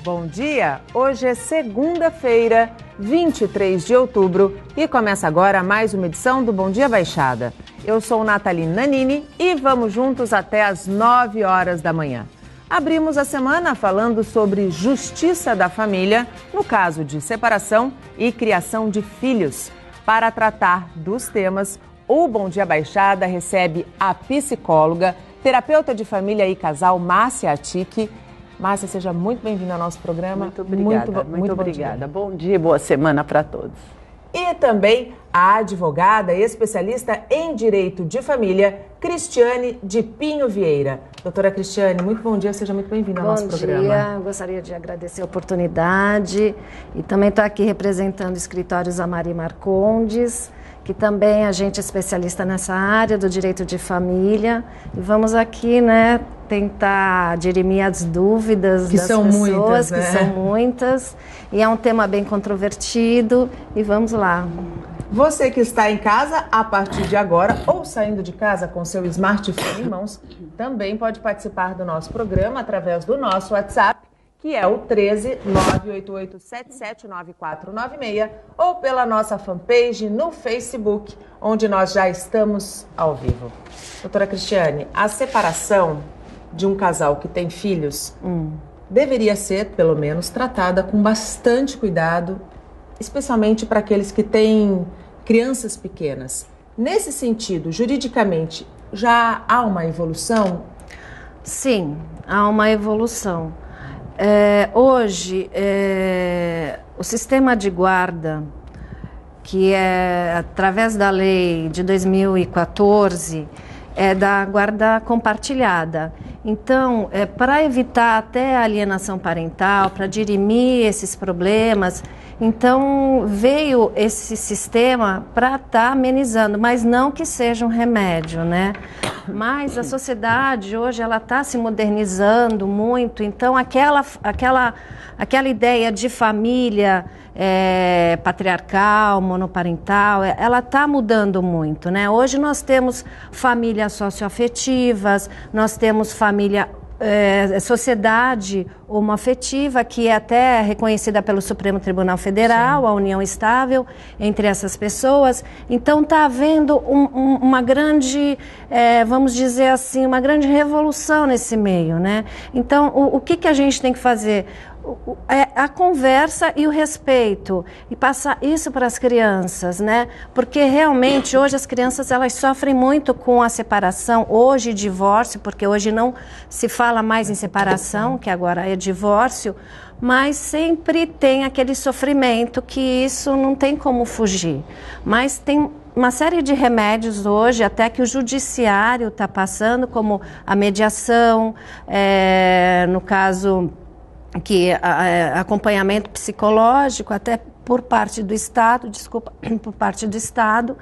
Bom dia! Hoje é segunda-feira, 23 de outubro e começa agora mais uma edição do Bom Dia Baixada. Eu sou Nathalie Nanini e vamos juntos até às 9 horas da manhã. Abrimos a semana falando sobre justiça da família no caso de separação e criação de filhos. Para tratar dos temas, o Bom Dia Baixada recebe a psicóloga, terapeuta de família e casal, Márcia Atique. Márcia, seja muito bem-vinda ao nosso programa. Muito obrigada. Muito obrigada. Bom dia e boa semana para todos. E também a advogada e especialista em direito de família, Cristiane de Pinho Vieira. Doutora Cristiane, muito bom dia, seja muito bem-vinda ao nosso programa. Bom dia, eu gostaria de agradecer a oportunidade e também estou aqui representando o escritório Zamari Marcondes, que também a gente é especialista nessa área do direito de família. E vamos aqui, né, tentar dirimir as dúvidas das pessoas, que são muitas. E é um tema bem controvertido. E vamos lá. Você que está em casa a partir de agora ou saindo de casa com seu smartphone em mãos, também pode participar do nosso programa através do nosso WhatsApp, que é o 13 988779496, ou pela nossa fanpage no Facebook, onde nós já estamos ao vivo. Doutora Cristiane, a separação de um casal que tem filhos deveria ser, pelo menos, tratada com bastante cuidado, especialmente para aqueles que têm crianças pequenas. Nesse sentido, juridicamente, já há uma evolução? Sim, há uma evolução. Hoje, o sistema de guarda, que é através da lei de 2014, é da guarda compartilhada. Então, para evitar até a alienação parental, para dirimir esses problemas, então veio esse sistema para estar amenizando, mas não que seja um remédio, né? Mas a sociedade hoje ela está se modernizando muito, então aquela ideia de família patriarcal, monoparental, ela está mudando muito, né? Hoje nós temos famílias socioafetivas, nós temos família sociedade homoafetiva, que é até reconhecida pelo Supremo Tribunal Federal, sim, a união estável entre essas pessoas. Então está havendo uma grande, vamos dizer assim, uma grande revolução nesse meio, né? Então o que a gente tem que fazer? A conversa e o respeito e passar isso para as crianças, né? Porque realmente hoje as crianças elas sofrem muito com a separação, hoje divórcio, porque hoje não se fala mais em separação, que agora é divórcio, mas sempre tem aquele sofrimento que isso não tem como fugir. Mas tem uma série de remédios hoje, até que o judiciário está passando, como a mediação, no caso que acompanhamento psicológico, até por parte do Estado, por parte do Estado.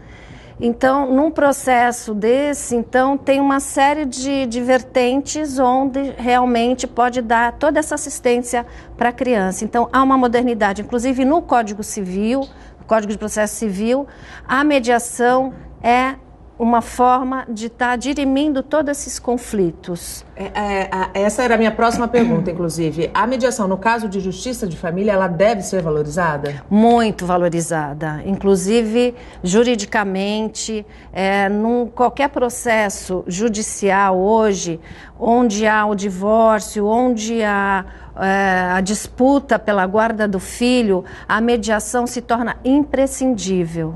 Então, num processo desse, então, tem uma série de vertentes onde realmente pode dar toda essa assistência para a criança. Então, há uma modernidade, inclusive no Código Civil, no Código de Processo Civil, a mediação é uma forma de estar dirimindo todos esses conflitos. Essa era a minha próxima pergunta, inclusive. A mediação, no caso de justiça de família, ela deve ser valorizada? Muito valorizada. Inclusive, juridicamente, qualquer processo judicial hoje, onde há o divórcio, onde há a disputa pela guarda do filho, a mediação se torna imprescindível.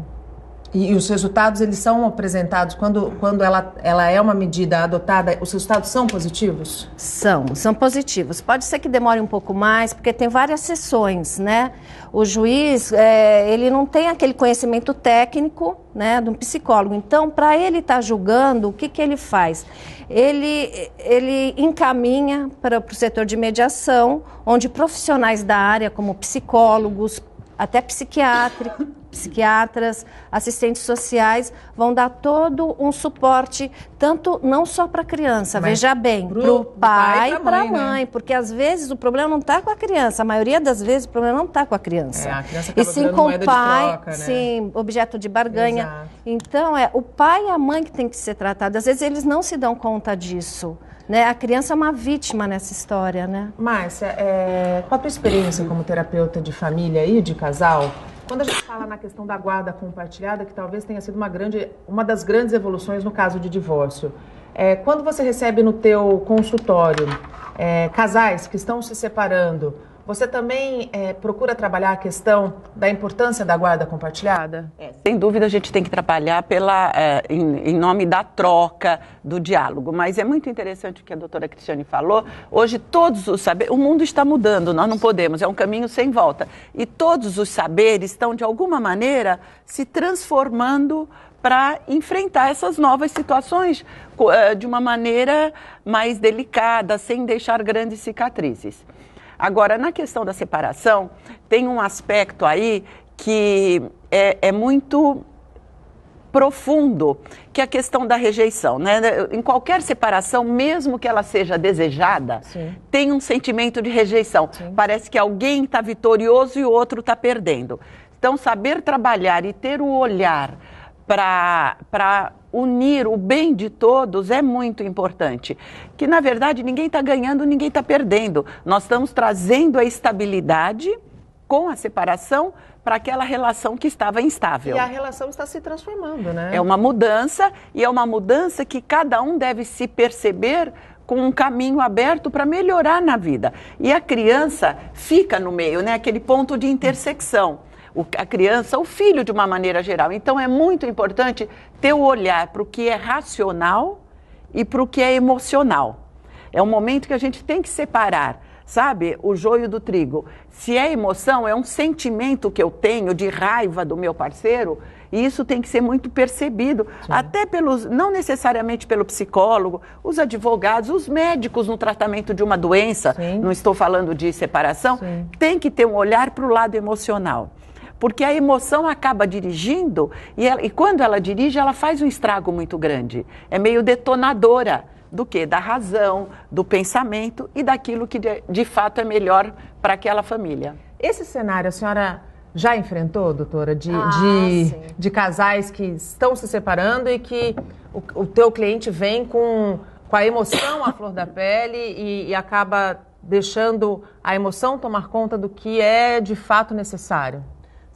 E os resultados, eles são apresentados quando ela é uma medida adotada, os resultados são positivos? São positivos. Pode ser que demore um pouco mais, porque tem várias sessões, né? O juiz, ele não tem aquele conhecimento técnico, né, de um psicólogo. Então, para ele estar julgando, o que ele faz? Ele encaminha para o setor de mediação, onde profissionais da área, como psicólogos, até psiquiatras, assistentes sociais vão dar todo um suporte, tanto não só para a criança, veja bem, para o pai e para a mãe, né? Porque às vezes o problema não está com a criança, a maioria das vezes o problema não está com a criança. A criança acaba e sim com o pai, de troca, né? Sim, objeto de barganha. Exato. Então o pai e a mãe que tem que ser tratados. Às vezes eles não se dão conta disso. Né? A criança é uma vítima nessa história, né? Márcia, com a tua experiência como terapeuta de família e de casal, quando a gente fala na questão da guarda compartilhada, que talvez tenha sido uma das grandes evoluções no caso de divórcio, quando você recebe no teu consultório casais que estão se separando, você também procura trabalhar a questão da importância da guarda compartilhada? Sem dúvida a gente tem que trabalhar em nome da troca, do diálogo. Mas é muito interessante o que a doutora Cristiane falou. Hoje todos os saberes, o mundo está mudando, nós não podemos, é um caminho sem volta. E todos os saberes estão de alguma maneira se transformando para enfrentar essas novas situações de uma maneira mais delicada, sem deixar grandes cicatrizes. Agora, na questão da separação, tem um aspecto aí que é muito profundo, que é a questão da rejeição, né? Em qualquer separação, mesmo que ela seja desejada, sim, tem um sentimento de rejeição. Sim. Parece que alguém está vitorioso e o outro está perdendo. Então, saber trabalhar e ter o olhar para unir o bem de todos é muito importante. Que, na verdade, ninguém está ganhando, ninguém está perdendo. Nós estamos trazendo a estabilidade com a separação para aquela relação que estava instável. E a relação está se transformando, né? É uma mudança, e é uma mudança que cada um deve se perceber com um caminho aberto para melhorar na vida. E a criança fica no meio, né? Aquele ponto de intersecção. A criança, o filho de uma maneira geral. Então é muito importante ter o olhar para o que é racional e para o que é emocional. É um momento que a gente tem que separar, sabe, o joio do trigo. Se é emoção, é um sentimento que eu tenho de raiva do meu parceiro, e isso tem que ser muito percebido, sim, até não necessariamente pelo psicólogo, os advogados, os médicos no tratamento de uma doença, sim, não estou falando de separação, sim, tem que ter um olhar para o lado emocional. Porque a emoção acaba dirigindo e quando ela dirige, ela faz um estrago muito grande. É meio detonadora do quê? Da razão, do pensamento e daquilo que de fato é melhor para aquela família. Esse cenário a senhora já enfrentou, doutora, de casais que estão se separando e que o teu cliente vem com a emoção à flor da pele e acaba deixando a emoção tomar conta do que é de fato necessário?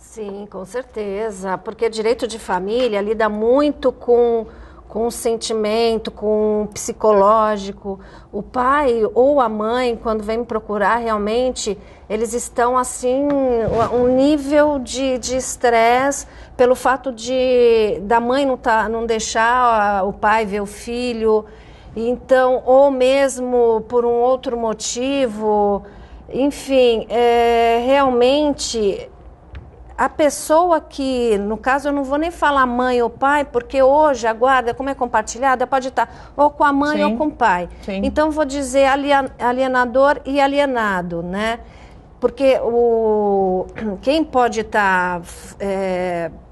Sim, com certeza, porque direito de família lida muito com o sentimento, com o psicológico. O pai ou a mãe, quando vem me procurar, realmente, eles estão assim, um nível de estresse pelo fato da mãe não deixar o pai ver o filho, então, ou mesmo por um outro motivo, enfim, realmente... A pessoa que, no caso, eu não vou nem falar mãe ou pai, porque hoje a guarda, como é compartilhada, pode estar ou com a mãe, sim, ou com o pai. Sim. Então, vou dizer alienador e alienado, né? Porque quem pode estar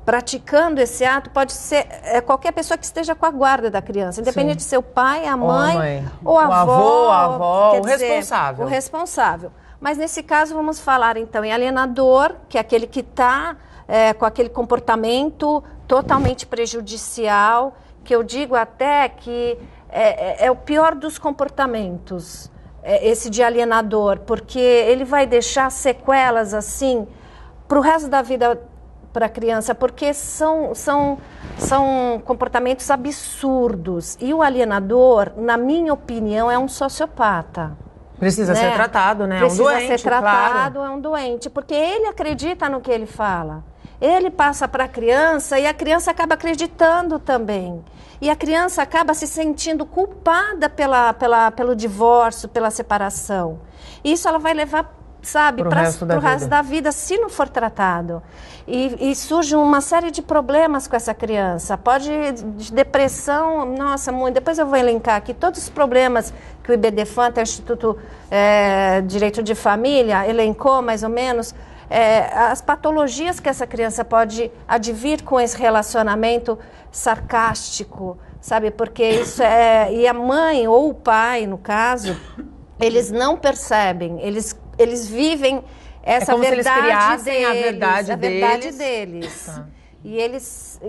praticando esse ato pode ser qualquer pessoa que esteja com a guarda da criança, independente, sim, de ser o pai, a mãe, ou a avó, o dizer, responsável. O responsável. Mas nesse caso vamos falar então em alienador, que é aquele que está com aquele comportamento totalmente prejudicial, que eu digo até que é o pior dos comportamentos, esse de alienador, porque ele vai deixar sequelas assim para o resto da vida para a criança, porque são comportamentos absurdos. E o alienador, na minha opinião, é um sociopata. Precisa ser tratado, né? Precisa é um doente, ser tratado, claro. É um doente, porque ele acredita no que ele fala. Ele passa para a criança e a criança acaba acreditando também. E a criança acaba se sentindo culpada pelo divórcio, pela separação. Isso ela vai levar, sabe, para o resto da vida, se não for tratado. E surge uma série de problemas com essa criança. Pode de depressão, nossa, muito. Depois eu vou elencar aqui todos os problemas que o IBDFAM, o Instituto Direito de Família, elencou mais ou menos. as patologias que essa criança pode advir com esse relacionamento sarcástico, sabe? Porque isso e a mãe ou o pai, no caso, eles não percebem, eles vivem essa verdade deles, a verdade deles. Tá. E eles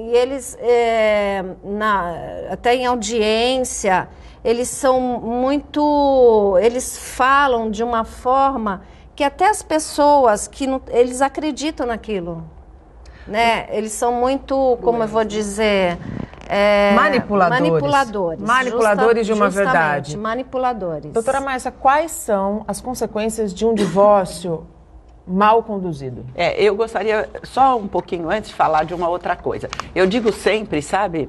até em audiência, eles falam de uma forma que até as pessoas eles acreditam naquilo, né? Eles são muito, como eu vou dizer, manipuladores de uma verdade. Manipuladores. Doutora Márcia, quais são as consequências de um divórcio mal conduzido? Eu gostaria só um pouquinho antes de falar de uma outra coisa. Eu digo sempre, sabe,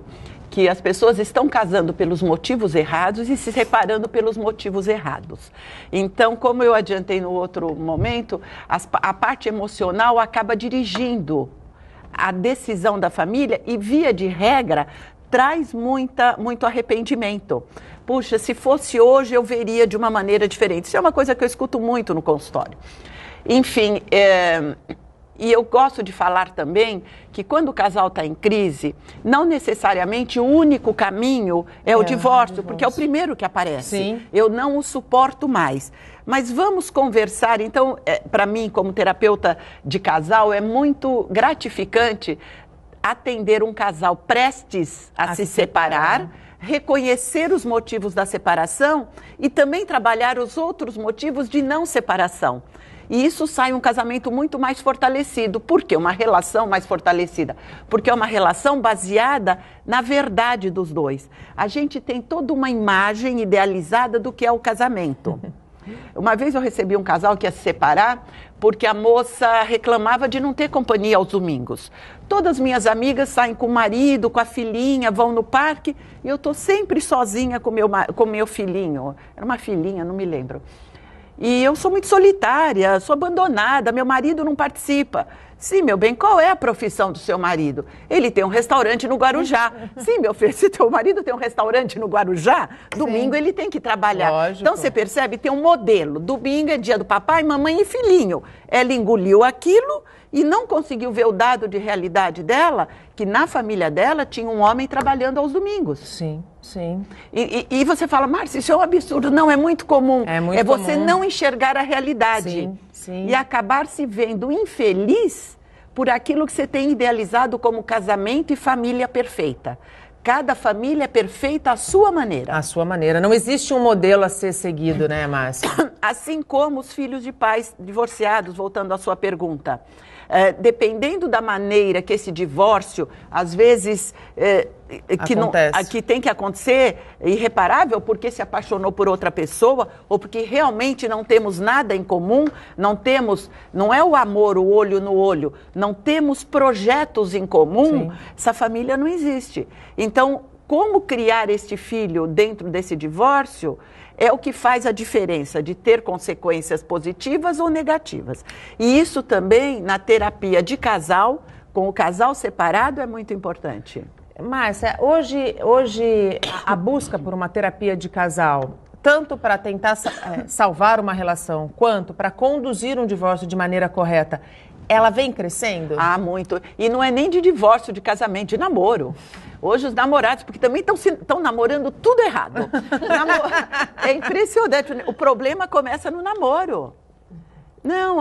que as pessoas estão casando pelos motivos errados e se separando pelos motivos errados. Então, como eu adiantei no outro momento, a parte emocional acaba dirigindo a decisão da família e, via de regra, traz muito arrependimento. Puxa, se fosse hoje eu veria de uma maneira diferente. Isso é uma coisa que eu escuto muito no consultório. Enfim, e eu gosto de falar também que quando o casal está em crise, não necessariamente o único caminho é o divórcio, porque é o primeiro que aparece. Sim. Eu não o suporto mais. Mas vamos conversar. Então, para mim, como terapeuta de casal, é muito gratificante atender um casal prestes a se separar, reconhecer os motivos da separação e também trabalhar os outros motivos de não separação. E isso sai um casamento muito mais fortalecido. Por quê? Uma relação mais fortalecida. Porque é uma relação baseada na verdade dos dois. A gente tem toda uma imagem idealizada do que é o casamento. Uma vez eu recebi um casal que ia se separar porque a moça reclamava de não ter companhia aos domingos. Todas minhas amigas saem com o marido, com a filhinha, vão no parque e eu estou sempre sozinha com meu filhinho. Era uma filhinha, não me lembro. E eu sou muito solitária, sou abandonada, meu marido não participa. Sim, meu bem, qual é a profissão do seu marido? Ele tem um restaurante no Guarujá. Sim, meu filho, se teu marido tem um restaurante no Guarujá, domingo ele tem que trabalhar. Lógico. Então você percebe, tem um modelo. Domingo é dia do papai, mamãe e filhinho. Ela engoliu aquilo e não conseguiu ver o dado de realidade dela, que na família dela tinha um homem trabalhando aos domingos. Sim, sim. E você fala, Márcia, isso é um absurdo. Não, é muito comum. É muito você comum. não enxergar a realidade. Sim, sim. E acabar se vendo infeliz por aquilo que você tem idealizado como casamento e família perfeita. Cada família é perfeita à sua maneira. À sua maneira. Não existe um modelo a ser seguido, né, Márcia? Assim como os filhos de pais divorciados, voltando à sua pergunta. Dependendo da maneira que esse divórcio, às vezes, que tem que acontecer, irreparável, porque se apaixonou por outra pessoa, ou porque realmente não temos nada em comum, não é o amor, o olho no olho, não temos projetos em comum, sim, essa família não existe. Então, como criar este filho dentro desse divórcio é o que faz a diferença de ter consequências positivas ou negativas. E isso também, na terapia de casal, com o casal separado, é muito importante. Márcia, hoje a busca por uma terapia de casal, tanto para tentar salvar uma relação, quanto para conduzir um divórcio de maneira correta, ela vem crescendo? Ah, muito. E não é nem de divórcio, de casamento, de namoro. Hoje os namorados, porque também estão namorando tudo errado. É impressionante. O problema começa no namoro. Não,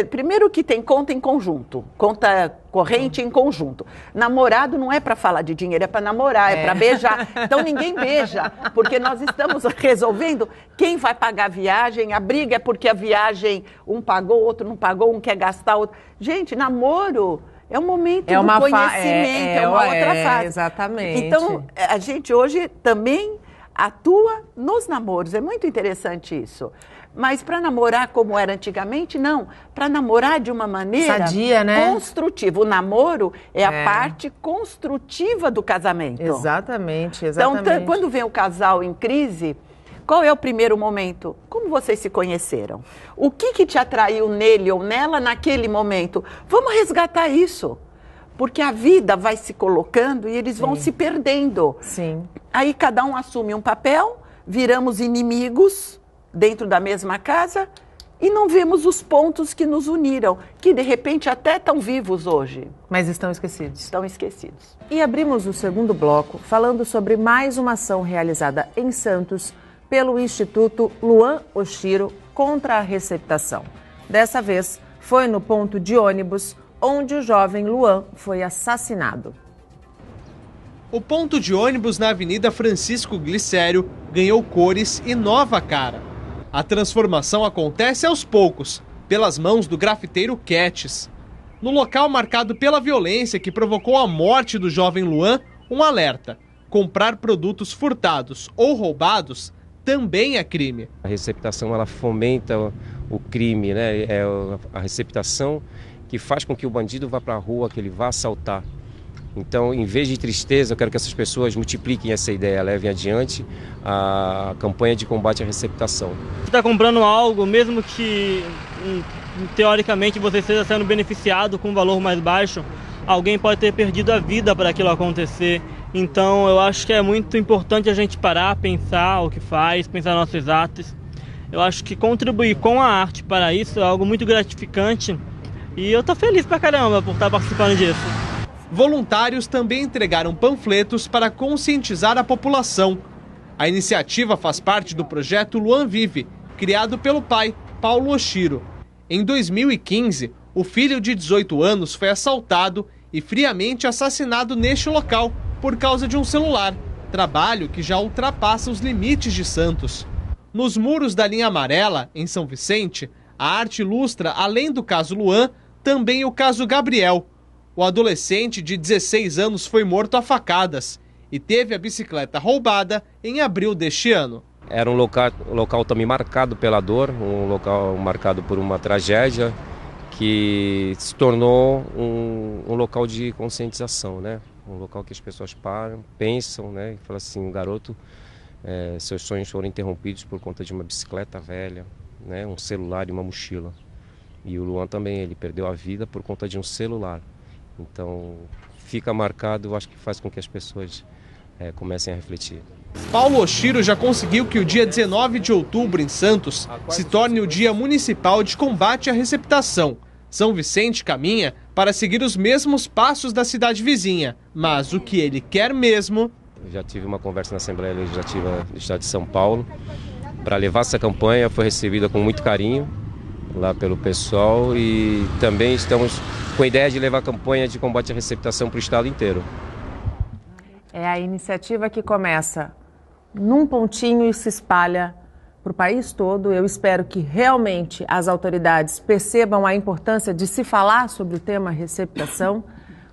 primeiro que tem conta em conjunto, conta corrente em conjunto. Namorado não é para falar de dinheiro, é para namorar, é para beijar. Então ninguém beija, porque nós estamos resolvendo quem vai pagar a viagem. A briga é porque a viagem um pagou, outro não pagou, um quer gastar, outro. Gente, namoro é um momento do conhecimento, é uma outra fase. Exatamente. Então, a gente hoje também atua nos namoros. É muito interessante isso. Mas para namorar como era antigamente, não. Para namorar de uma maneira sadia, né? Construtiva. O namoro é a parte construtiva do casamento. Exatamente. Então, quando vem o casal em crise, qual é o primeiro momento? Como vocês se conheceram? O que te atraiu nele ou nela naquele momento? Vamos resgatar isso. Porque a vida vai se colocando e eles vão se perdendo. Sim. Aí cada um assume um papel, viramos inimigos dentro da mesma casa e não vemos os pontos que nos uniram, que de repente até estão vivos hoje. Mas estão esquecidos. Estão esquecidos. E abrimos o segundo bloco falando sobre mais uma ação realizada em Santos pelo Instituto Luan Oshiro contra a receptação. Dessa vez, foi no ponto de ônibus onde o jovem Luan foi assassinado. O ponto de ônibus na Avenida Francisco Glicério ganhou cores e nova cara. A transformação acontece aos poucos, pelas mãos do grafiteiro Quetes. No local marcado pela violência que provocou a morte do jovem Luan, um alerta: comprar produtos furtados ou roubados também é crime. A receptação ela fomenta o crime, né? É a receptação que faz com que o bandido vá para a rua, que ele vá assaltar. Então, em vez de tristeza, eu quero que essas pessoas multipliquem essa ideia, levem adiante a campanha de combate à receptação. Você está comprando algo, mesmo que teoricamente você esteja sendo beneficiado com um valor mais baixo, alguém pode ter perdido a vida para aquilo acontecer. Então, eu acho que é muito importante a gente parar, pensar o que faz, pensar nossos atos. Eu acho que contribuir com a arte para isso é algo muito gratificante e eu estou feliz pra caramba por estar participando disso. Voluntários também entregaram panfletos para conscientizar a população. A iniciativa faz parte do projeto Luan Vive, criado pelo pai, Paulo Oshiro. Em 2015, o filho de 18 anos foi assaltado e friamente assassinado neste local por causa de um celular, trabalho que já ultrapassa os limites de Santos. Nos muros da linha amarela, em São Vicente, a arte ilustra, além do caso Luan, também o caso Gabriel. O adolescente de 16 anos foi morto a facadas e teve a bicicleta roubada em abril deste ano. Era um local também marcado pela dor, um local marcado por uma tragédia que se tornou um local de conscientização, né? Um local que as pessoas param, pensam, né? E falam assim, o garoto, seus sonhos foram interrompidos por conta de uma bicicleta velha, né? Um celular e uma mochila. E o Luan também, ele perdeu a vida por conta de um celular. Então, fica marcado, eu acho que faz com que as pessoas comecem a refletir. Paulo Oshiro já conseguiu que o dia 19 de outubro, em Santos, se torne o Dia Municipal de Combate à Receptação. São Vicente caminha para seguir os mesmos passos da cidade vizinha, mas o que ele quer mesmo... Eu já tive uma conversa na Assembleia Legislativa do Estado de São Paulo para levar essa campanha, foi recebida com muito carinho lá pelo pessoal e também estamos com a ideia de levar a campanha de combate à receptação para o estado inteiro. É a iniciativa que começa num pontinho e se espalha para o país todo. Eu espero que realmente as autoridades percebam a importância de se falar sobre o tema receptação,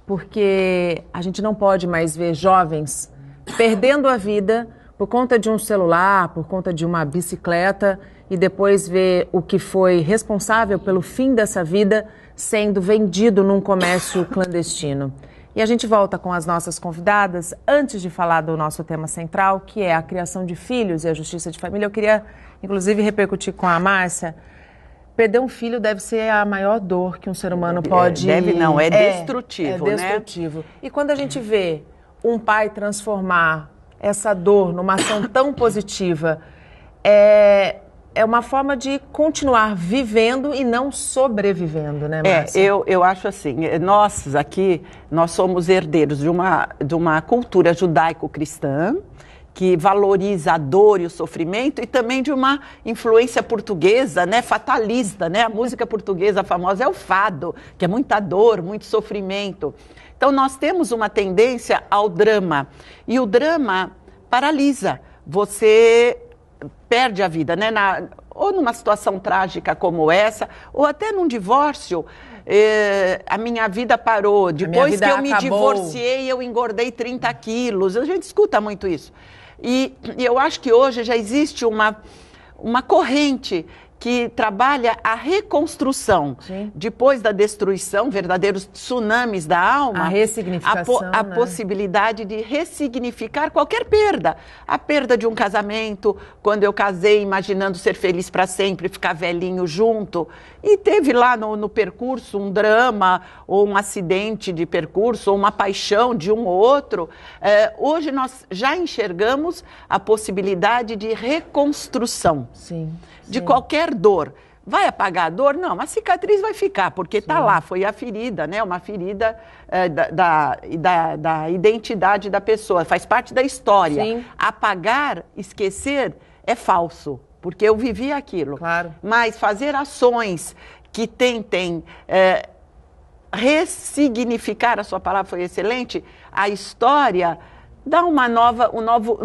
porque a gente não pode mais ver jovens perdendo a vida por conta de um celular, por conta de uma bicicleta, e depois ver o que foi responsável pelo fim dessa vida sendo vendido num comércio clandestino. E a gente volta com as nossas convidadas, antes de falar do nosso tema central, que é a criação de filhos e a justiça de família. Eu queria, inclusive, repercutir com a Márcia. Perder um filho deve ser a maior dor que um ser humano pode... Deve não, é destrutivo, né? É destrutivo. E quando a gente vê um pai transformar essa dor numa ação tão positiva, é uma forma de continuar vivendo e não sobrevivendo, né, Márcia? Eu acho assim, nós aqui, nós somos herdeiros de uma cultura judaico-cristã, que valoriza a dor e o sofrimento, e também de uma influência portuguesa, né, fatalista, né? A música portuguesa famosa é o fado, que é muita dor, muito sofrimento. Então, nós temos uma tendência ao drama, e o drama paralisa. Você perde a vida, né? Ou numa situação trágica como essa, ou até num divórcio, a minha vida parou. Depois que eu me divorciei, eu engordei 30 quilos. A gente escuta muito isso. E eu acho que hoje já existe uma corrente que trabalha a reconstrução. Sim. Depois da destruição, verdadeiros tsunamis da alma. A ressignificação, a possibilidade de ressignificar qualquer perda. A perda de um casamento, quando eu casei imaginando ser feliz para sempre, ficar velhinho junto, e teve lá no percurso um drama, ou um acidente de percurso, ou uma paixão de um ou outro. Hoje nós já enxergamos a possibilidade de reconstrução. Sim. De qualquer dor. Vai apagar a dor? Não, a cicatriz vai ficar, porque está lá, foi a ferida, né? Uma ferida da identidade da pessoa, faz parte da história. Sim. Apagar, esquecer, é falso, porque eu vivi aquilo. Claro. Mas fazer ações que tentem ressignificar, a sua palavra foi excelente, a história... dá um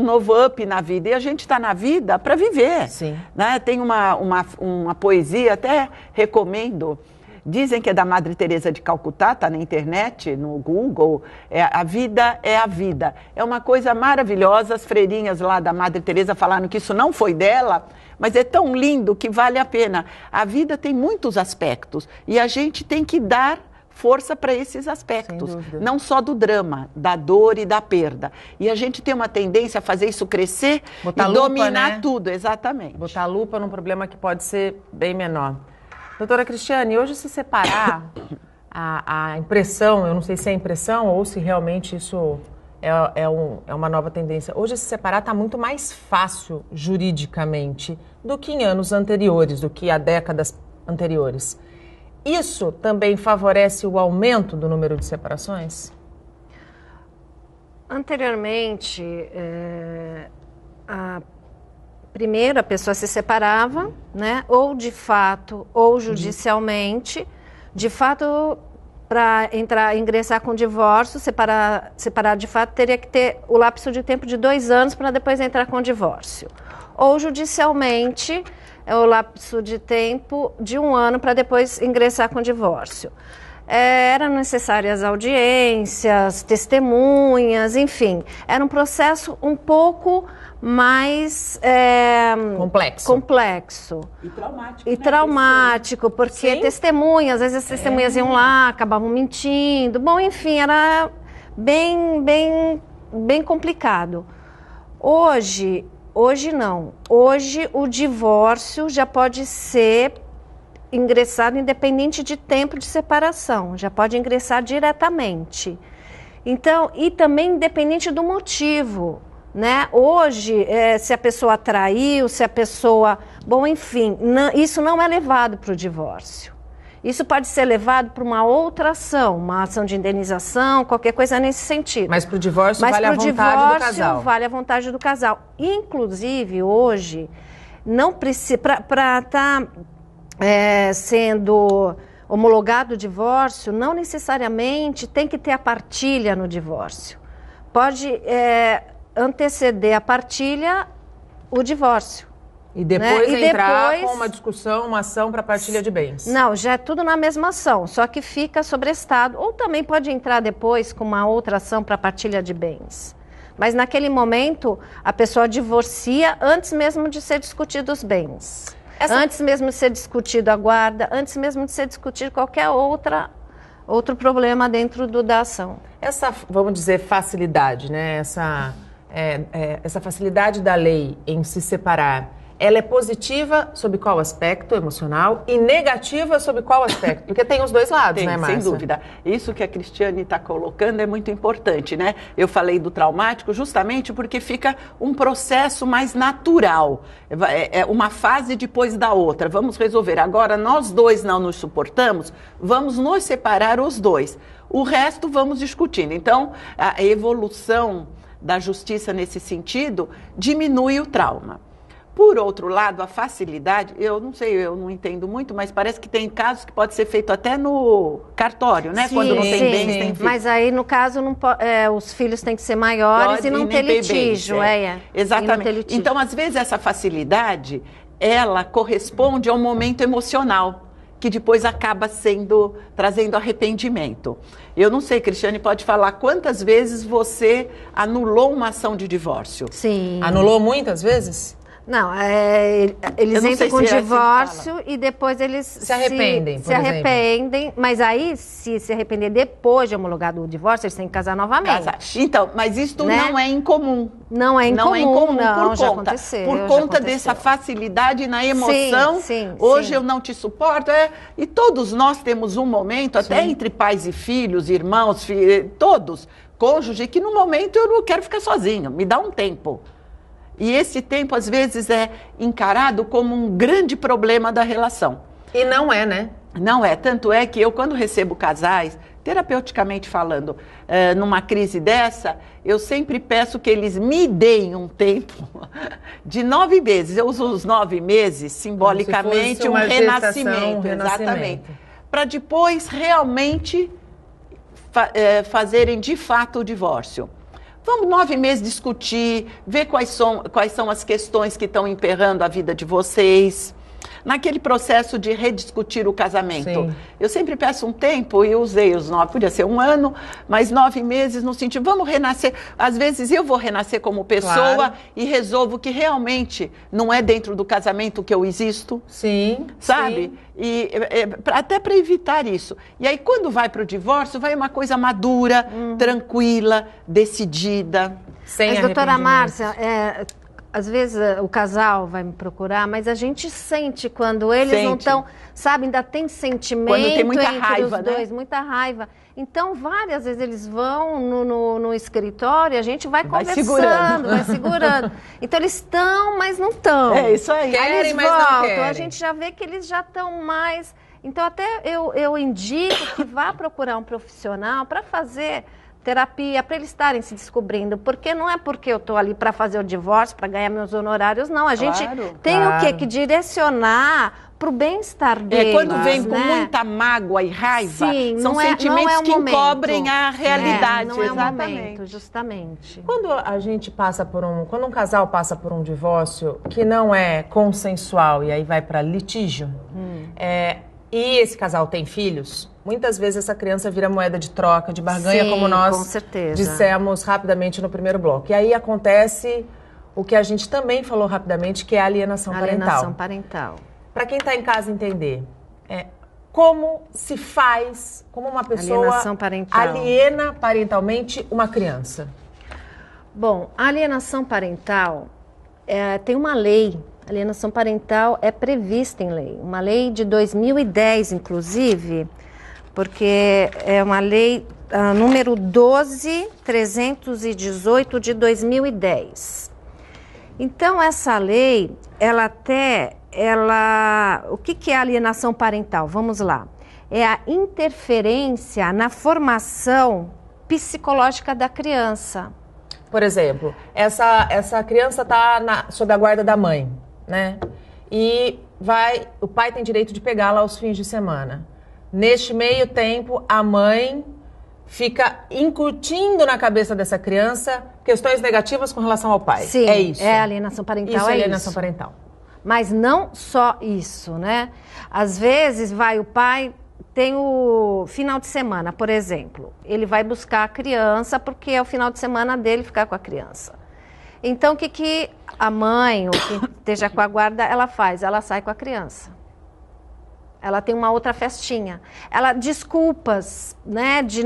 novo up na vida. E a gente está na vida para viver. Sim. Né? Tem uma poesia, até recomendo, dizem que é da Madre Teresa de Calcutá, está na internet, no Google, A Vida é a Vida. É uma coisa maravilhosa, as freirinhas lá da Madre Teresa falaram que isso não foi dela, mas é tão lindo que vale a pena. A vida tem muitos aspectos e a gente tem que dar força para esses aspectos, não só do drama, da dor e da perda. E a gente tem uma tendência a fazer isso crescer botar e lupa, dominar né? tudo, exatamente. Botar a lupa num problema que pode ser bem menor. Doutora Cristiane, hoje se separar, a impressão, eu não sei se é impressão ou se realmente isso é uma nova tendência. Hoje se separar está muito mais fácil juridicamente do que em anos anteriores, do que há décadas anteriores. Isso também favorece o aumento do número de separações? Anteriormente, primeiro a pessoa se separava, né? Ou de fato, ou judicialmente. De fato, para ingressar com divórcio, separar de fato, teria que ter o lapso de tempo de 2 anos para depois entrar com divórcio. Ou judicialmente, é o lapso de tempo de 1 ano para depois ingressar com divórcio. Eram necessárias audiências, testemunhas, enfim. Era um processo um pouco mais complexo. E traumático. E traumático, porque testemunhas, às vezes as testemunhas iam lá, acabavam mentindo. Bom, enfim, era bem complicado. Hoje não. Hoje o divórcio já pode ser ingressado independente de tempo de separação. Já pode ingressar diretamente. Então, e também independente do motivo, né? Hoje, se a pessoa traiu, se a pessoa... Bom, enfim, isso não é levado para o divórcio. Isso pode ser levado para uma outra ação, uma ação de indenização, qualquer coisa nesse sentido. Mas para o divórcio vale a vontade do casal. Vale a vontade do casal. Inclusive, hoje, não precisa... Para estar sendo homologado o divórcio, não necessariamente tem que ter a partilha no divórcio. Pode anteceder a partilha o divórcio. E depois entrar depois, com uma discussão, uma ação para partilha de bens. Não, já é tudo na mesma ação, só que fica sobrestado. Ou também pode entrar depois com uma outra ação para partilha de bens. Mas naquele momento, a pessoa divorcia antes mesmo de ser discutido os bens. Antes mesmo de ser discutido a guarda, antes mesmo de ser discutido qualquer outro problema dentro da ação. Essa, vamos dizer, facilidade, né? Essa facilidade da lei em se separar, ela é positiva sob qual aspecto emocional e negativa sob qual aspecto? Porque tem os dois lados, né, Márcia? Sem dúvida. Isso que a Cristiane está colocando é muito importante, né? Eu falei do traumático justamente porque fica um processo mais natural. É uma fase depois da outra. Vamos resolver. Agora, nós dois não nos suportamos, vamos nos separar os dois. O resto vamos discutindo. Então, a evolução da justiça nesse sentido diminui o trauma. Por outro lado, a facilidade, eu não sei, eu não entendo muito, mas parece que tem casos que pode ser feito até no cartório, né? Sim, quando não tem bens, tem filhos. Mas aí, no caso, os filhos têm que ser maiores e não ter litígio. Exatamente. Então, às vezes, essa facilidade, ela corresponde a um momento emocional, que depois acaba trazendo arrependimento. Eu não sei, Cristiane, pode falar quantas vezes você anulou uma ação de divórcio? Sim. Anulou muitas vezes? Não, eles entram com divórcio e depois eles se arrependem, se arrependem, mas aí, se arrepender depois de homologado o divórcio, eles têm que casar novamente. Então, mas isto não é incomum. Não é incomum, não, já aconteceu. Por conta dessa facilidade na emoção, hoje eu não te suporto, e todos nós temos um momento, até entre pais e filhos, irmãos, todos, cônjuge, que no momento eu não quero ficar sozinho, me dá um tempo. E esse tempo, às vezes, é encarado como um grande problema da relação. E não é, né? Não é. Tanto é que eu, quando recebo casais, terapeuticamente falando, numa crise dessa, eu sempre peço que eles me deem um tempo de 9 meses. Eu uso os 9 meses, simbolicamente, um renascimento. Exatamente. Para depois realmente fazerem de fato o divórcio. Vamos 9 meses discutir, ver quais são as questões que estão emperrando a vida de vocês. Naquele processo de rediscutir o casamento. Sim. Eu sempre peço um tempo, e usei os 9, podia ser 1 ano, mas 9 meses no sentido, vamos renascer. Às vezes eu vou renascer como pessoa, claro, e resolvo que realmente não é dentro do casamento que eu existo. Sim. Sabe? Sim. E até para evitar isso. E aí, quando vai para o divórcio, vai uma coisa madura, tranquila, decidida. Sem mas, doutora Márcia, às vezes o casal vai me procurar, mas a gente sente quando eles não estão, sabe, ainda tem sentimento quando tem muita entre raiva, os dois, muita raiva. Então, várias vezes eles vão no escritório, a gente vai conversando, vai segurando. Então, eles estão, mas não estão. É isso aí. Querem, aí eles mas voltam, não querem. A gente já vê que eles já estão mais... Então, até eu indico que vá procurar um profissional para fazer terapia, para eles estarem se descobrindo, porque não é porque eu estou ali para fazer o divórcio, para ganhar meus honorários, não. A gente tem o quê? Que direcionar para o bem-estar deles. Quando vem com muita mágoa e raiva, sim, são sentimentos que encobrem a realidade. Não é o momento, justamente. Quando a gente passa quando um casal passa por um divórcio que não é consensual e aí vai para litígio, e esse casal tem filhos, muitas vezes essa criança vira moeda de troca, de barganha, sim, como nós dissemos rapidamente no primeiro bloco. E aí acontece o que a gente também falou rapidamente, que é a alienação parental. Alienação parental. Para quem está em casa entender, como se faz, como uma pessoa aliena parentalmente uma criança? Bom, a alienação parental tem uma lei. Alienação parental é prevista em lei. Uma lei de 2010, inclusive, porque é uma lei número 12.318 de 2010. Então, essa lei, o que é alienação parental? Vamos lá. É a interferência na formação psicológica da criança. Por exemplo, essa criança está sob a guarda da mãe, né? E o pai tem direito de pegá-la aos fins de semana. Neste meio tempo, a mãe fica incutindo na cabeça dessa criança questões negativas com relação ao pai. Sim, é isso. É alienação parental, isso é alienação parental. Mas não só isso, né? Às vezes o pai tem o final de semana, por exemplo. Ele vai buscar a criança porque é o final de semana dele ficar com a criança. Então, o que a mãe, ou quem esteja com a guarda, ela faz? Ela sai com a criança. Ela tem uma outra festinha. Ela desculpas, né, de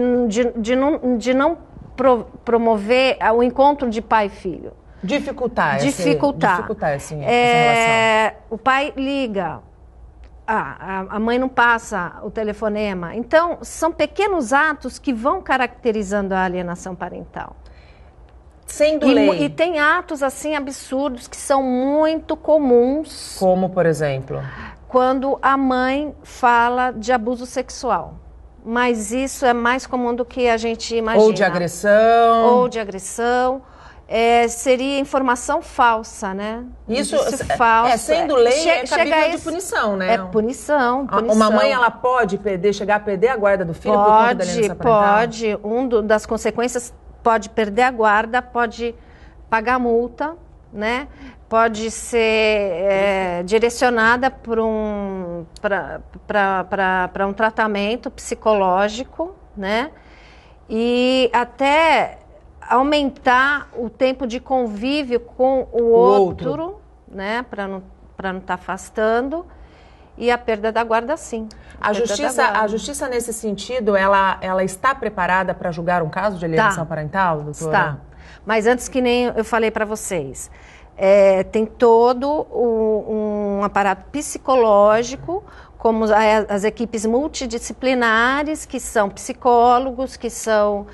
não promover o encontro de pai e filho. Dificultar essa relação. O pai liga. A mãe não passa o telefonema. Então, são pequenos atos que vão caracterizando a alienação parental. Sendo lei. E tem atos, assim, absurdos que são muito comuns. Como, por exemplo? Quando a mãe fala de abuso sexual. Mas isso é mais comum do que a gente imagina. Ou de agressão. Seria informação falsa, né? Isso falso. Sendo lei, é cabível de punição, né? É punição. Uma mãe, ela pode chegar a perder a guarda do filho por conta da alienação parental? Pode. Das consequências pode perder a guarda, pode pagar multa, né? Pode ser direcionada para um tratamento psicológico, né? E até aumentar o tempo de convívio com o outro, né? Para não estar afastando. E a perda da guarda, sim. A justiça, nesse sentido, ela está preparada para julgar um caso de alienação parental, doutora? Está. Mas antes, que nem eu falei para vocês, tem todo um aparato psicológico como as equipes multidisciplinares, que são psicólogos, que são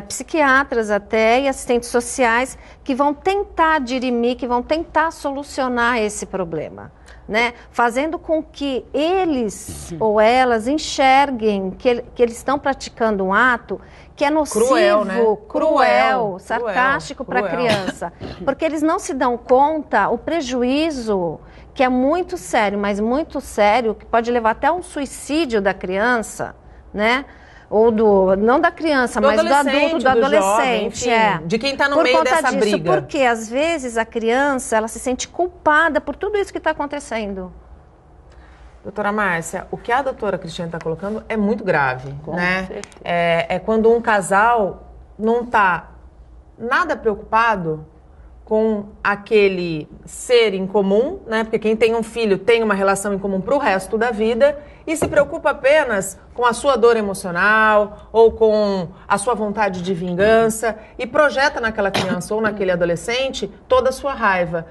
psiquiatras até, e assistentes sociais, que vão tentar dirimir, que vão tentar solucionar esse problema, né? Fazendo com que eles ou elas enxerguem que eles estão praticando um ato que é nocivo, cruel, né? cruel, sarcástico para a criança. Porque eles não se dão conta o prejuízo, que é muito sério, mas muito sério, que pode levar até um suicídio da criança, né? Ou não da criança, mas do adulto, do adolescente. Jovem, enfim, de quem está no meio dessa briga. Porque às vezes a criança ela se sente culpada por tudo isso que está acontecendo. Doutora Márcia, o que a doutora Cristiane está colocando é muito grave, né? Certeza. É quando um casal não está nada preocupado com aquele ser em comum, né? Porque quem tem um filho tem uma relação em comum para o resto da vida e se preocupa apenas com a sua dor emocional ou com a sua vontade de vingança e projeta naquela criança ou naquele adolescente toda a sua raiva.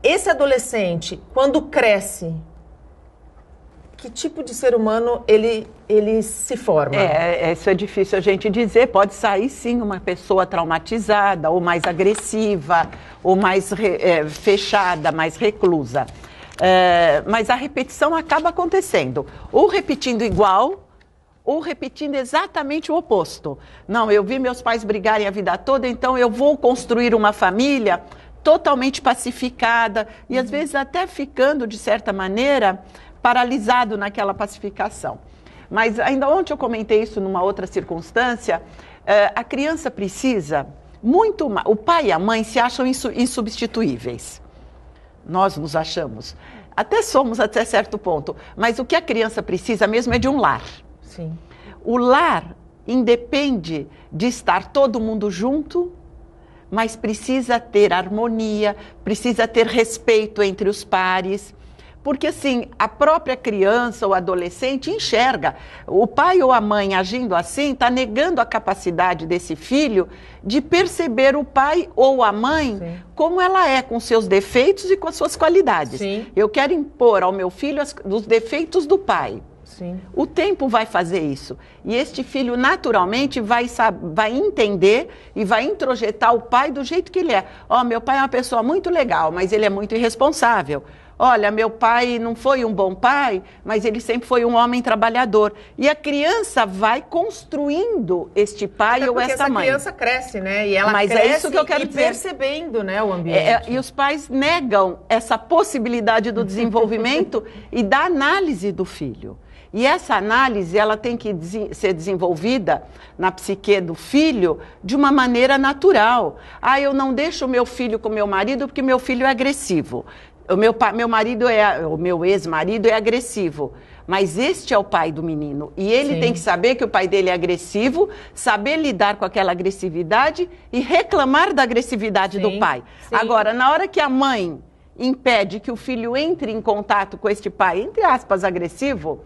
Esse adolescente, quando cresce, que tipo de ser humano ele se forma? Isso é difícil a gente dizer. Pode sair, sim, uma pessoa traumatizada, ou mais agressiva, ou mais fechada, mais reclusa. Mas a repetição acaba acontecendo. Ou repetindo igual, ou repetindo exatamente o oposto. Não, eu vi meus pais brigarem a vida toda, então eu vou construir uma família totalmente pacificada. E às vezes até ficando, de certa maneira, paralisado naquela pacificação. Mas ainda ontem eu comentei isso numa outra circunstância, a criança precisa muito mais, o pai e a mãe se acham insubstituíveis. Nós nos achamos. Até somos até certo ponto, mas o que a criança precisa mesmo é de um lar. Sim. O lar independe de estar todo mundo junto, mas precisa ter harmonia, precisa ter respeito entre os pares. Porque, assim, a própria criança ou adolescente enxerga. O pai ou a mãe agindo assim está negando a capacidade desse filho de perceber o pai ou a mãe Sim. como ela é, com seus defeitos e com as suas qualidades. Sim. Eu quero impor ao meu filho os defeitos do pai. Sim. O tempo vai fazer isso. E este filho, naturalmente, vai entender e vai introjetar o pai do jeito que ele é. Meu pai é uma pessoa muito legal, mas ele é muito irresponsável. Olha, meu pai não foi um bom pai, mas ele sempre foi um homem trabalhador. E a criança vai construindo este pai ou esta mãe. Essa criança cresce, né? E ela mas cresce é isso que eu quero dizer. Percebendo, né, o ambiente. E os pais negam essa possibilidade do desenvolvimento e da análise do filho. E essa análise, ela tem que ser desenvolvida na psique do filho de uma maneira natural. Eu não deixo o meu filho com meu marido porque meu filho é agressivo. O meu ex-marido é agressivo, mas este é o pai do menino. E ele Sim. tem que saber que o pai dele é agressivo, saber lidar com aquela agressividade e reclamar da agressividade Sim. do pai. Sim. Agora, na hora que a mãe impede que o filho entre em contato com este pai, entre aspas, agressivo,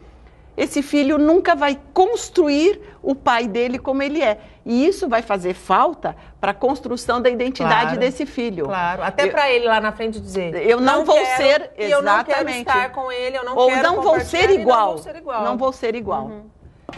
esse filho nunca vai construir o pai dele como ele é. E isso vai fazer falta para a construção da identidade desse filho. Claro, até para ele lá na frente dizer... Eu não vou ser, exatamente. Eu não quero estar com ele, eu não Ou quero não vou ser igual. Não vou ser igual. Não vou ser igual. Uhum.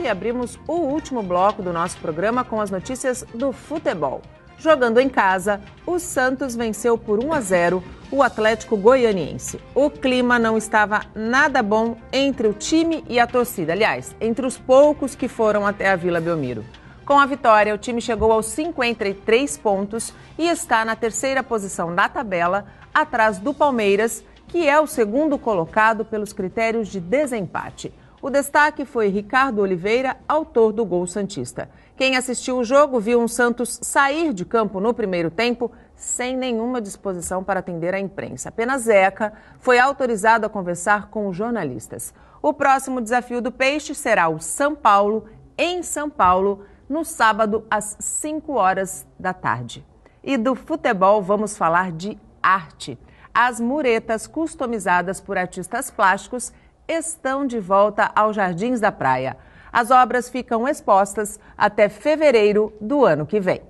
E abrimos o último bloco do nosso programa com as notícias do futebol. Jogando em casa, o Santos venceu por 1-0 o Atlético Goianiense. O clima não estava nada bom entre o time e a torcida. Aliás, entre os poucos que foram até a Vila Belmiro. Com a vitória, o time chegou aos 53 pontos e está na terceira posição na tabela, atrás do Palmeiras, que é o segundo colocado pelos critérios de desempate. O destaque foi Ricardo Oliveira, autor do gol santista. Quem assistiu o jogo viu um Santos sair de campo no primeiro tempo sem nenhuma disposição para atender a imprensa. Apenas Zeca foi autorizado a conversar com os jornalistas. O próximo desafio do Peixe será o São Paulo, em São Paulo, no sábado às 5 horas da tarde. E do futebol vamos falar de arte. As muretas customizadas por artistas plásticos estão de volta aos Jardins da Praia. As obras ficam expostas até fevereiro do ano que vem.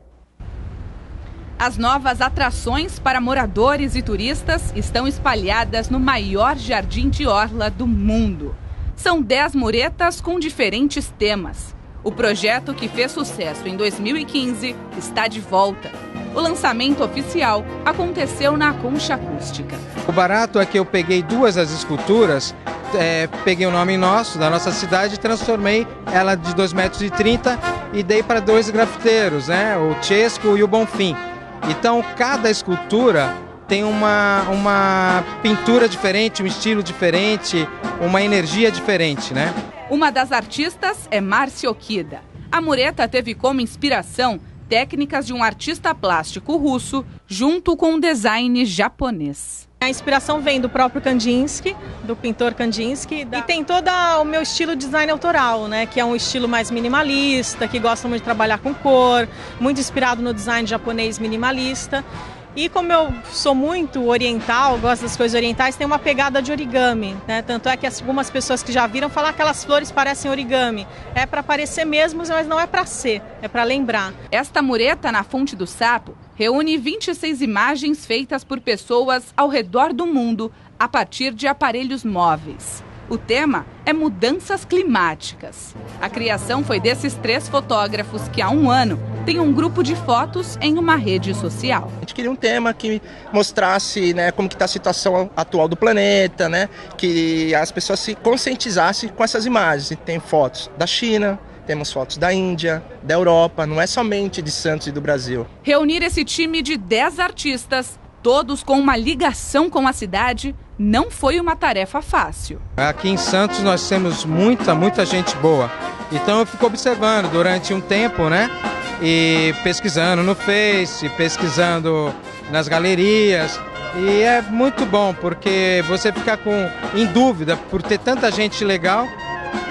As novas atrações para moradores e turistas estão espalhadas no maior jardim de orla do mundo. São 10 muretas com diferentes temas. O projeto, que fez sucesso em 2015, está de volta. O lançamento oficial aconteceu na Concha Acústica. O barato é que eu peguei 2 das esculturas, peguei o nome nosso, da nossa cidade, e transformei ela de 2,30 m e dei para 2 grafiteiros, né? O Chesco e o Bonfim. Então, cada escultura tem uma pintura diferente, um estilo diferente, uma energia diferente, né? Uma das artistas é Márcia Okida. A mureta teve como inspiração técnicas de um artista plástico russo junto com um design japonês. A inspiração vem do próprio Kandinsky, do pintor Kandinsky, e tem todo o meu estilo de design autoral, né, que é um estilo mais minimalista, que gosta muito de trabalhar com cor, muito inspirado no design japonês minimalista. E como eu sou muito oriental, gosto das coisas orientais, tem uma pegada de origami, né? Tanto é que algumas pessoas que já viram falam que aquelas flores parecem origami. É para parecer mesmo, mas não é para ser, é para lembrar. Esta mureta na Fonte do Sapo reúne 26 imagens feitas por pessoas ao redor do mundo a partir de aparelhos móveis. O tema é mudanças climáticas. A criação foi desses 3 fotógrafos que há um ano têm um grupo de fotos em uma rede social. A gente queria um tema que mostrasse, né, como que está a situação atual do planeta, né, que as pessoas se conscientizassem com essas imagens. Tem fotos da China, temos fotos da Índia, da Europa, não é somente de Santos e do Brasil. Reunir esse time de 10 artistas, todos com uma ligação com a cidade, não foi uma tarefa fácil. Aqui em Santos nós temos muita gente boa. Então eu fico observando durante um tempo, né? E pesquisando no Face, pesquisando nas galerias. E é muito bom, porque você fica em dúvida por ter tanta gente legal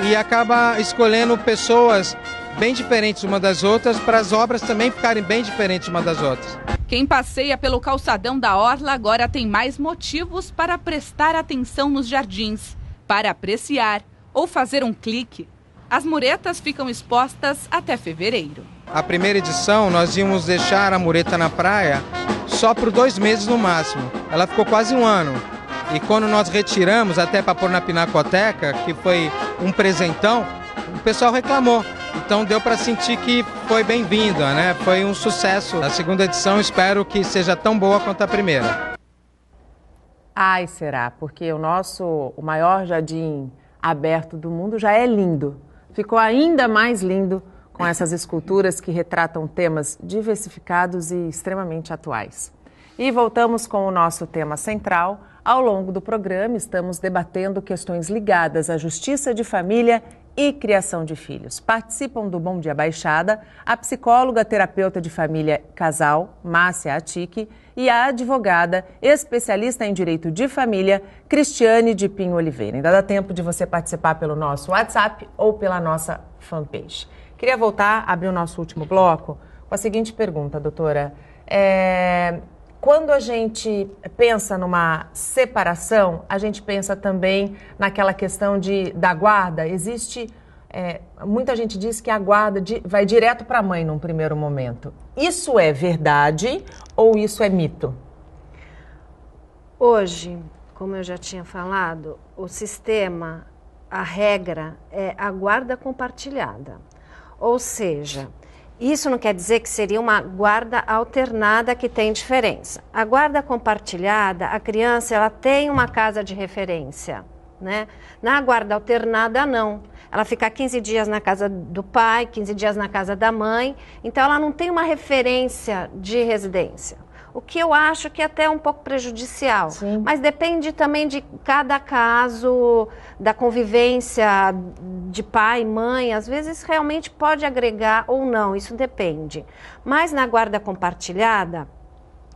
e acaba escolhendo pessoas bem diferentes uma das outras para as obras também ficarem bem diferentes uma das outras. Quem passeia pelo calçadão da Orla agora tem mais motivos para prestar atenção nos jardins, para apreciar ou fazer um clique. As muretas ficam expostas até fevereiro. A primeira edição nós íamos deixar a mureta na praia só por 2 meses no máximo. Ela ficou quase um ano. E quando nós retiramos, até para pôr na Pinacoteca, que foi um presentão, o pessoal reclamou. Então deu para sentir que foi bem-vinda, né? Foi um sucesso. A segunda edição espero que seja tão boa quanto a primeira. Ai, será? Porque o maior jardim aberto do mundo já é lindo. Ficou ainda mais lindo com essas esculturas que retratam temas diversificados e extremamente atuais. E voltamos com o nosso tema central. Ao longo do programa, estamos debatendo questões ligadas à justiça de família e criação de filhos. Participam do Bom Dia Baixada a psicóloga, terapeuta de família casal, Márcia Atique, e a advogada, especialista em direito de família, Cristiane de Pinho Oliveira. Ainda dá tempo de você participar pelo nosso WhatsApp ou pela nossa fanpage. Queria voltar, abrir o nosso último bloco com a seguinte pergunta, doutora. Quando a gente pensa numa separação, a gente pensa também naquela questão da guarda. Muita gente diz que a guarda vai direto para a mãe num primeiro momento. Isso é verdade ou isso é mito? Hoje, como eu já tinha falado, o sistema, a regra é a guarda compartilhada. Ou seja, isso não quer dizer que seria uma guarda alternada que tem diferença. A guarda compartilhada, a criança ela tem uma casa de referência, né? Na guarda alternada, não. Ela fica 15 dias na casa do pai, 15 dias na casa da mãe, então ela não tem uma referência de residência. O que eu acho que é até um pouco prejudicial. Sim. Mas depende também de cada caso, da convivência de pai, mãe. Às vezes realmente pode agregar ou não, isso depende. Mas na guarda compartilhada,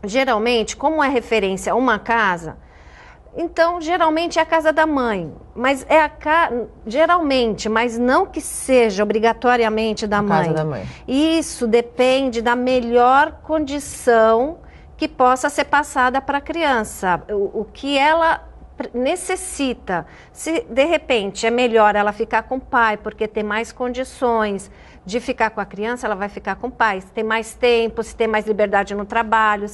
geralmente, como é referência a uma casa, então geralmente é a casa da mãe. Mas geralmente, mas não que seja obrigatoriamente da mãe. Casa da mãe. Isso depende da melhor condição que possa ser passada para a criança, o que ela necessita. Se de repente é melhor ela ficar com o pai, porque tem mais condições de ficar com a criança, ela vai ficar com o pai. Se tem mais tempo, se tem mais liberdade no trabalho,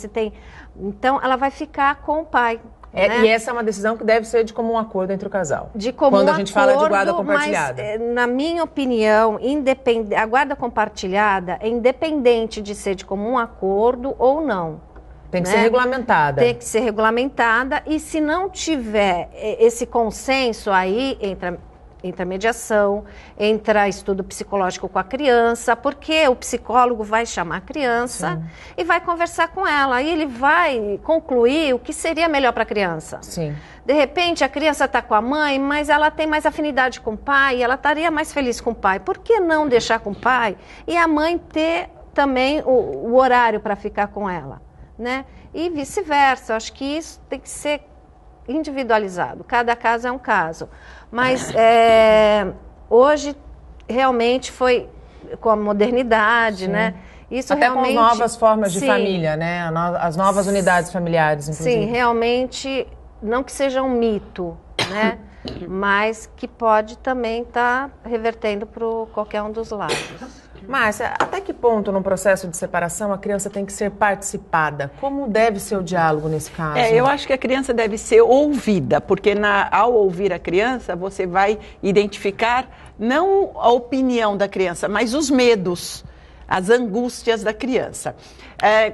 então ela vai ficar com o pai. Né? E essa é uma decisão que deve ser de comum acordo entre o casal. De comum quando a gente acordo, fala de guarda compartilhada. Mas, na minha opinião, a guarda compartilhada é independente de ser de comum acordo ou não. Tem que ser regulamentada. Tem que ser regulamentada, e se não tiver esse consenso aí, entra mediação, entra estudo psicológico com a criança, porque o psicólogo vai chamar a criança e vai conversar com ela. E ele vai concluir o que seria melhor para a criança. Sim. De repente, a criança está com a mãe, mas ela tem mais afinidade com o pai, ela estaria mais feliz com o pai. Por que não deixar com o pai e a mãe ter também o horário para ficar com ela, né? E vice-versa. Acho que isso tem que ser individualizado. Cada caso é um caso. Mas hoje realmente foi com a modernidade, né? Isso até realmente, com novas formas de família, né? As novas unidades familiares, inclusive. Sim, realmente, não que seja um mito, né? Mas que pode também estar revertendo para qualquer um dos lados. Márcia, até que ponto no processo de separação a criança tem que ser participada? Como deve ser o diálogo nesse caso? Eu acho que a criança deve ser ouvida, porque ao ouvir a criança, você vai identificar não a opinião da criança, mas os medos, as angústias da criança.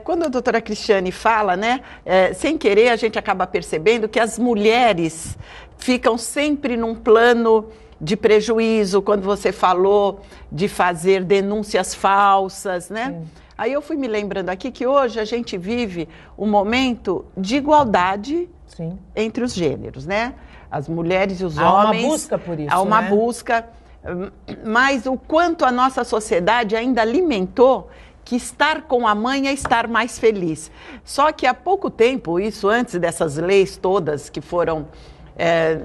Quando a doutora Cristiane fala, né, sem querer a gente acaba percebendo que as mulheres ficam sempre num plano de prejuízo, quando você falou de fazer denúncias falsas, né? Sim. Aí eu fui me lembrando aqui que hoje a gente vive um momento de igualdade entre os gêneros, né? As mulheres e os homens. Há uma busca por isso, há uma busca, mas o quanto a nossa sociedade ainda alimentou que estar com a mãe é estar mais feliz. Só que há pouco tempo, isso antes dessas leis todas que foram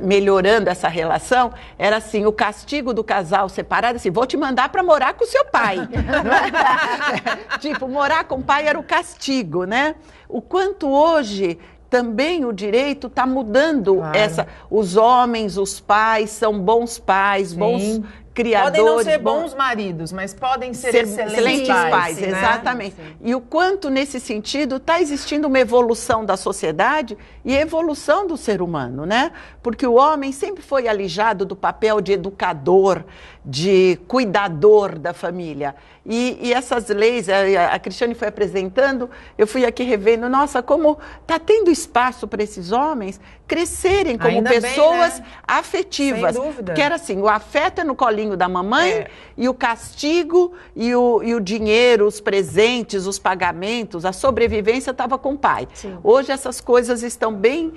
melhorando essa relação, era assim, o castigo do casal separado, assim, vou te mandar para morar com o seu pai. Tipo, morar com o pai era o castigo, né? O quanto hoje também o direito está mudando. Claro. Os homens, os pais, são bons pais, bons criadores. Podem não ser bons maridos, mas podem ser excelentes pais. Né? Exatamente. Sim. E o quanto, nesse sentido, está existindo uma evolução da sociedade e evolução do ser humano, né? Porque o homem sempre foi alijado do papel de educador, de cuidador da família. E essas leis, a Cristiane foi apresentando, eu fui aqui revendo, nossa, como está tendo espaço para esses homens crescerem como ainda pessoas bem, né? Afetivas. Sem dúvida. Que era assim, o afeto é no colinho da mamãe e o castigo e o dinheiro, os presentes, os pagamentos, a sobrevivência estava com o pai. Sim. Hoje essas coisas estão bem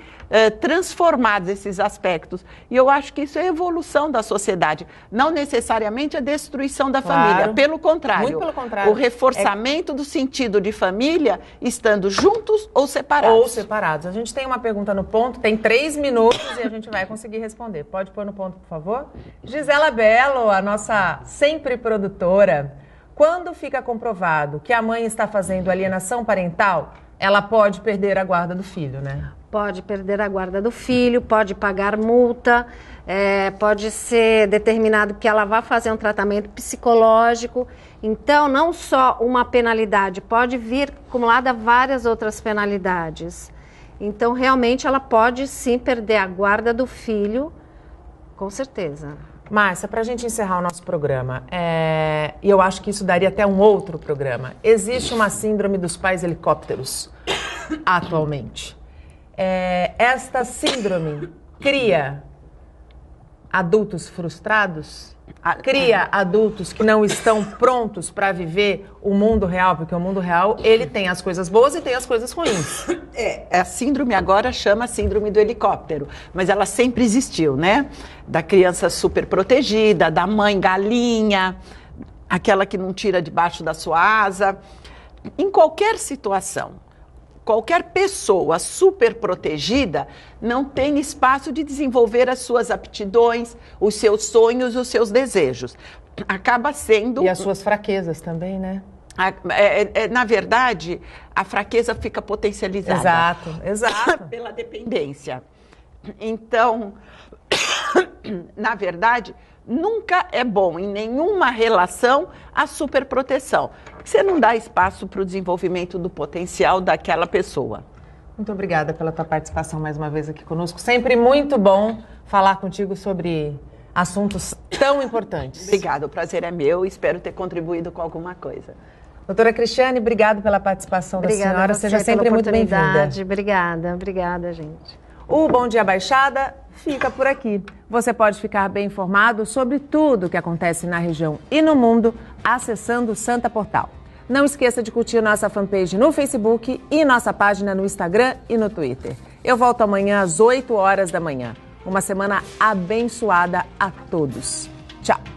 transformadas, esses aspectos. E eu acho que isso é evolução da sociedade, não necessariamente a destruição da família. Pelo contrário. Muito pelo contrário. O reforçamento do sentido de família, estando juntos ou separados. Ou separados. A gente tem uma pergunta no ponto, tem 3 minutos e a gente vai conseguir responder. Pode pôr no ponto, por favor? Gisela Bello, a nossa sempre produtora. Quando fica comprovado que a mãe está fazendo alienação parental, ela pode perder a guarda do filho, né? Pode perder a guarda do filho, pode pagar multa, pode ser determinado que ela vá fazer um tratamento psicológico. Então, não só uma penalidade, pode vir acumulada várias outras penalidades. Então, realmente, ela pode sim perder a guarda do filho, com certeza. Márcia, para a gente encerrar o nosso programa, e eu acho que isso daria até um outro programa, existe uma síndrome dos pais helicópteros atualmente. Esta síndrome cria adultos frustrados, cria adultos que não estão prontos para viver o mundo real, porque o mundo real, ele tem as coisas boas e tem as coisas ruins. A síndrome agora chama síndrome do helicóptero, mas ela sempre existiu, né? Da criança super protegida, da mãe galinha, aquela que não tira debaixo da sua asa. Em qualquer situação, qualquer pessoa super protegida não tem espaço de desenvolver as suas aptidões, os seus sonhos, os seus desejos. Acaba sendo... E as suas fraquezas também, né? Na verdade, a fraqueza fica potencializada. Exato. Pela dependência. Então, na verdade, nunca é bom em nenhuma relação a superproteção. Você não dá espaço para o desenvolvimento do potencial daquela pessoa. Muito obrigada pela tua participação mais uma vez aqui conosco. Sempre muito bom falar contigo sobre assuntos tão importantes. Obrigada, o prazer é meu e espero ter contribuído com alguma coisa. Doutora Cristiane, obrigado pela participação da senhora. Seja sempre muito bem-vinda. Obrigada, gente. O Bom Dia Baixada fica por aqui. Você pode ficar bem informado sobre tudo o que acontece na região e no mundo acessando o Santa Portal. Não esqueça de curtir nossa fanpage no Facebook e nossa página no Instagram e no Twitter. Eu volto amanhã às 8 horas da manhã. Uma semana abençoada a todos. Tchau!